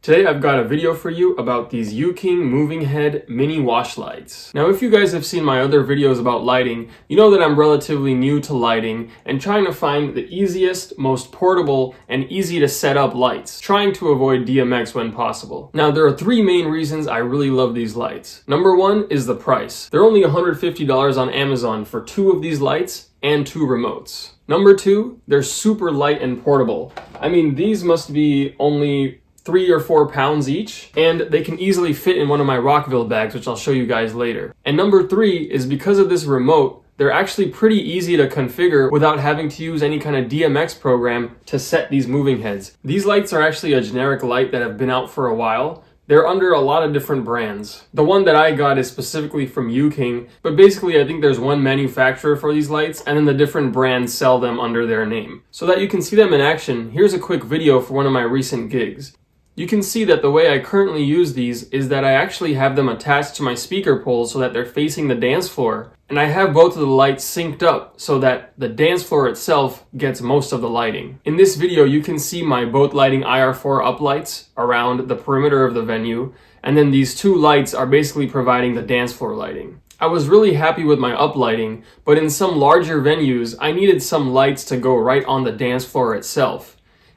Today I've got a video for you about these UKing moving head mini wash lights. Now if you guys have seen my other videos about lighting, you know that I'm relatively new to lighting and trying to find the easiest, most portable, and easy to set up lights, trying to avoid DMX when possible. Now there are three main reasons I really love these lights. Number one is the price. They're only $150 on Amazon for two of these lights and two remotes. Number two, they're super light and portable. I mean, these must be only 3 or 4 pounds each, and they can easily fit in one of my Rockville bags, which I'll show you guys later. And number three is because of this remote, they're actually pretty easy to configure without having to use any kind of DMX program to set these moving heads. These lights are actually a generic light that have been out for a while. They're under a lot of different brands. The one that I got is specifically from UKing, but basically I think there's one manufacturer for these lights and then the different brands sell them under their name. So that you can see them in action, here's a quick video for one of my recent gigs. You can see that the way I currently use these is that I actually have them attached to my speaker poles so that they're facing the dance floor. And I have both of the lights synced up so that the dance floor itself gets most of the lighting. In this video, you can see my boat lighting IR4 uplights around the perimeter of the venue. And then these two lights are basically providing the dance floor lighting. I was really happy with my uplighting, but in some larger venues, I needed some lights to go right on the dance floor itself.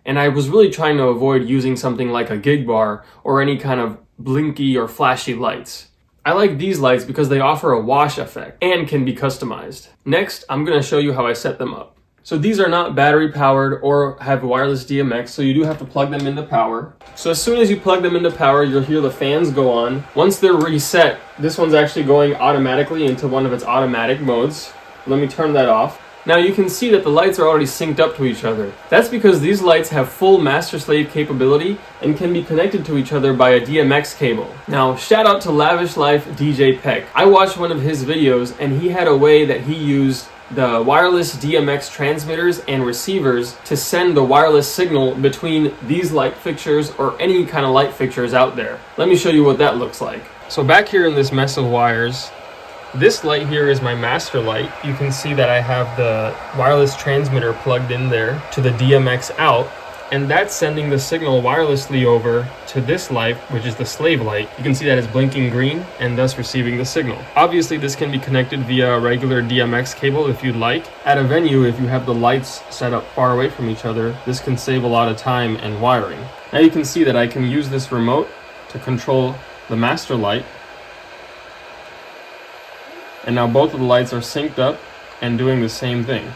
And I was really trying to avoid using something like a gig bar or any kind of blinky or flashy lights. I like these lights because they offer a wash effect and can be customized. Next, I'm going to show you how I set them up. So these are not battery powered or have wireless DMX, so you do have to plug them into power. So as soon as you plug them into power, you'll hear the fans go on. Once they're reset, this one's actually going automatically into one of its automatic modes. Let me turn that off. Now you can see that the lights are already synced up to each other. That's because these lights have full master-slave capability and can be connected to each other by a DMX cable. Now shout out to Lavish Life DJ Peck. I watched one of his videos and he had a way that he used the wireless DMX transmitters and receivers to send the wireless signal between these light fixtures or any kind of light fixtures out there. Let me show you what that looks like. So back here in this mess of wires, this light here is my master light. You can see that I have the wireless transmitter plugged in there to the DMX out, and that's sending the signal wirelessly over to this light, which is the slave light. You can see that it's blinking green and thus receiving the signal. Obviously, this can be connected via a regular DMX cable if you'd like. At a venue, if you have the lights set up far away from each other, this can save a lot of time and wiring. Now you can see that I can use this remote to control the master light. And now both of the lights are synced up and doing the same thing.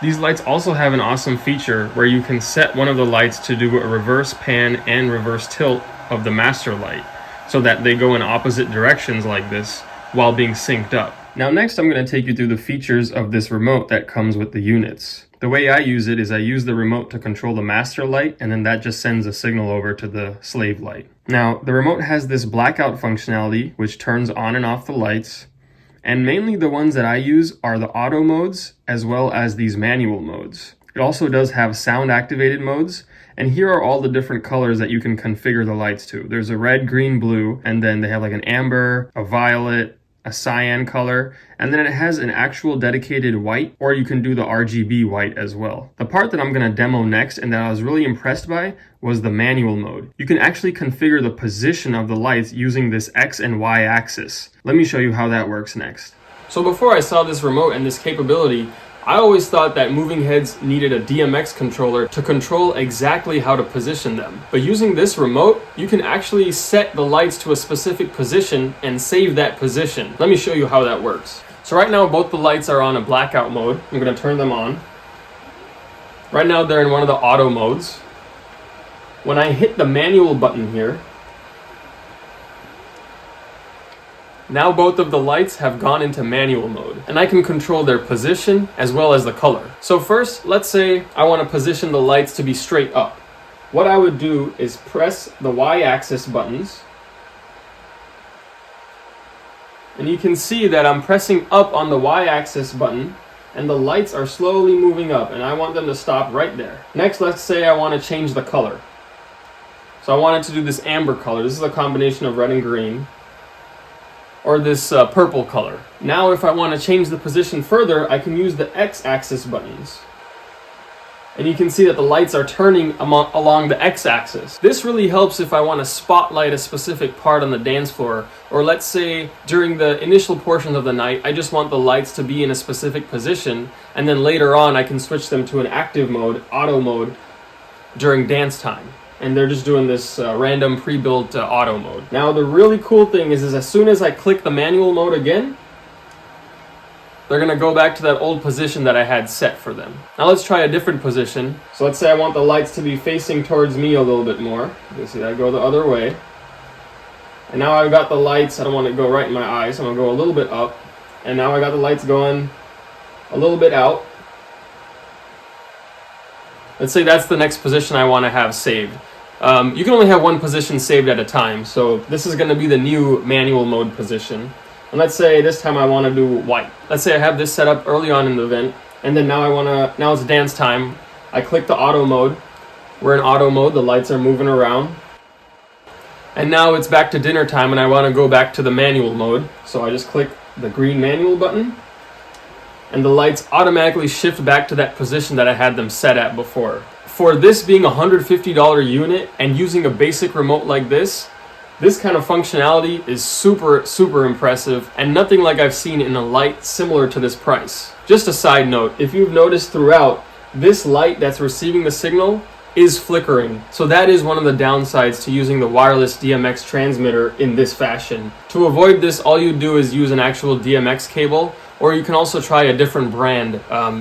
These lights also have an awesome feature where you can set one of the lights to do a reverse pan and reverse tilt of the master light so that they go in opposite directions like this while being synced up. Now next I'm going to take you through the features of this remote that comes with the units. The way I use it is I use the remote to control the master light, and then that just sends a signal over to the slave light. Now, the remote has this blackout functionality, which turns on and off the lights, and mainly the ones that I use are the auto modes, as well as these manual modes. It also does have sound activated modes, and here are all the different colors that you can configure the lights to. There's a red, green, blue, and then they have like an amber, a violet, a cyan color, and then it has an actual dedicated white, or you can do the RGB white as well. The part that I'm going to demo next and that I was really impressed by was the manual mode. You can actually configure the position of the lights using this X and Y axis. Let me show you how that works next. So before I saw this remote and this capability, I always thought that moving heads needed a DMX controller to control exactly how to position them. But using this remote, you can actually set the lights to a specific position and save that position. Let me show you how that works. So right now, both the lights are on a blackout mode. I'm going to turn them on. Right now, they're in one of the auto modes. When I hit the manual button here, now both of the lights have gone into manual mode, and I can control their position as well as the color. So first, let's say I want to position the lights to be straight up. What I would do is press the Y-axis buttons, and you can see that I'm pressing up on the Y-axis button, and the lights are slowly moving up, and I want them to stop right there. Next, let's say I want to change the color. So I wanted to do this amber color. This is a combination of red and green. Or this purple color. Now if I want to change the position further, I can use the X-axis buttons. and you can see that the lights are turning along the x-axis. This really helps if I want to spotlight a specific part on the dance floor, or let's say during the initial portions of the night, I just want the lights to be in a specific position, and then later on I can switch them to an active mode, auto mode, during dance time. And they're just doing this random pre-built auto mode. Now the really cool thing is as soon as I click the manual mode again, they're gonna go back to that old position that I had set for them. Now let's try a different position. So let's say I want the lights to be facing towards me a little bit more. You can see I go the other way. And now I've got the lights, I don't want to go right in my eyes, so I'm gonna go a little bit up. And now I got the lights going a little bit out. Let's say that's the next position I want to have saved. You can only have one position saved at a time, so this is gonna be the new manual mode position. And let's say this time I want to do white. Let's say I have this set up early on in the event, and then now it's dance time. I click the auto mode. We're in auto mode, the lights are moving around. And now it's back to dinner time and I want to go back to the manual mode. So I just click the green manual button, and the lights automatically shift back to that position that I had them set at before. For this being a $150 unit and using a basic remote like this kind of functionality is super impressive, and nothing like I've seen in a light similar to this price. Just a side note, if you've noticed throughout, this light that's receiving the signal is flickering. So that is one of the downsides to using the wireless DMX transmitter in this fashion. To avoid this, all you do is use an actual DMX cable, or you can also try a different brand.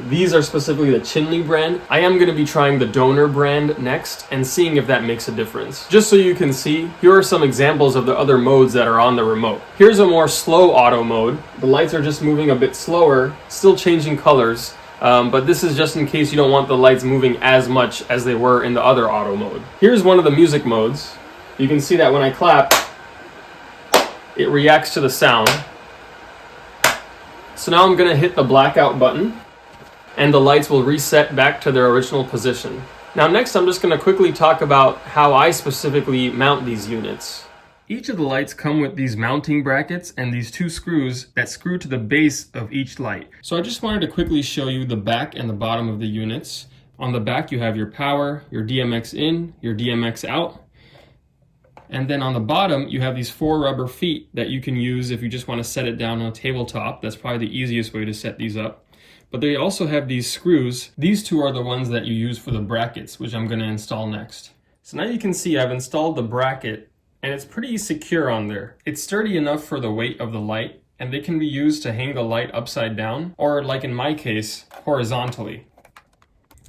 These are specifically the Chinley brand. I am going to be trying the Donor brand next and seeing if that makes a difference. Just so you can see, here are some examples of the other modes that are on the remote. Here's a more slow auto mode. The lights are just moving a bit slower, still changing colors, but this is just in case you don't want the lights moving as much as they were in the other auto mode. Here's one of the music modes. You can see that when I clap, it reacts to the sound. So now I'm going to hit the blackout button and the lights will reset back to their original position. Now next I'm just going to quickly talk about how I specifically mount these units. Each of the lights come with these mounting brackets and these two screws that screw to the base of each light. So I just wanted to quickly show you the back and the bottom of the units. On the back you have your power, your DMX in, your DMX out. And then on the bottom, you have these 4 rubber feet that you can use if you just want to set it down on a tabletop. That's probably the easiest way to set these up. But they also have these screws. These 2 are the ones that you use for the brackets, which I'm going to install next. So now you can see I've installed the bracket, and it's pretty secure on there. It's sturdy enough for the weight of the light, and they can be used to hang the light upside down, or like in my case, horizontally.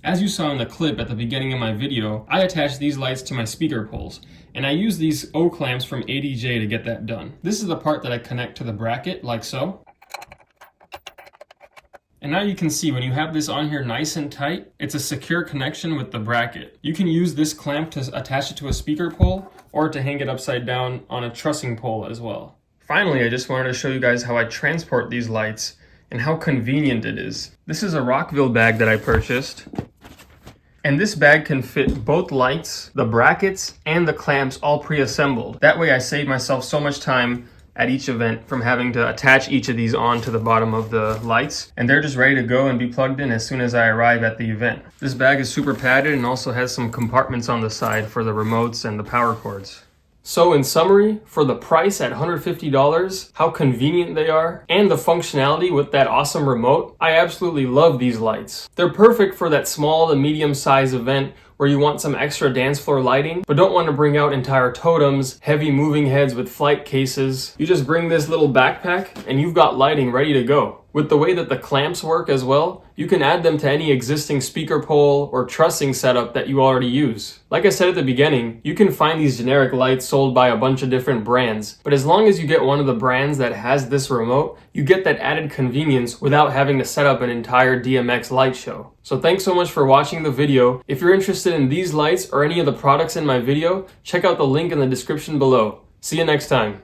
As you saw in the clip at the beginning of my video, I attached these lights to my speaker poles, and I use these O-clamps from ADJ to get that done. This is the part that I connect to the bracket, like so. And now you can see when you have this on here nice and tight, it's a secure connection with the bracket. You can use this clamp to attach it to a speaker pole, or to hang it upside down on a trussing pole as well. Finally, I just wanted to show you guys how I transport these lights and how convenient it is. This is a Rockville bag that I purchased. And this bag can fit both lights, the brackets, and the clamps all pre-assembled. That way I save myself so much time at each event from having to attach each of these onto the bottom of the lights. And they're just ready to go and be plugged in as soon as I arrive at the event. This bag is super padded and also has some compartments on the side for the remotes and the power cords. So in summary, for the price at $150, how convenient they are, and the functionality with that awesome remote, I absolutely love these lights. They're perfect for that small to medium size event where you want some extra dance floor lighting, but don't want to bring out entire totems, heavy moving heads with flight cases. You just bring this little backpack and you've got lighting ready to go. With the way that the clamps work as well, you can add them to any existing speaker pole or trussing setup that you already use. Like I said at the beginning, you can find these generic lights sold by a bunch of different brands, but as long as you get one of the brands that has this remote, you get that added convenience without having to set up an entire DMX light show. So thanks so much for watching the video. If you're interested in these lights or any of the products in my video, check out the link in the description below. See you next time.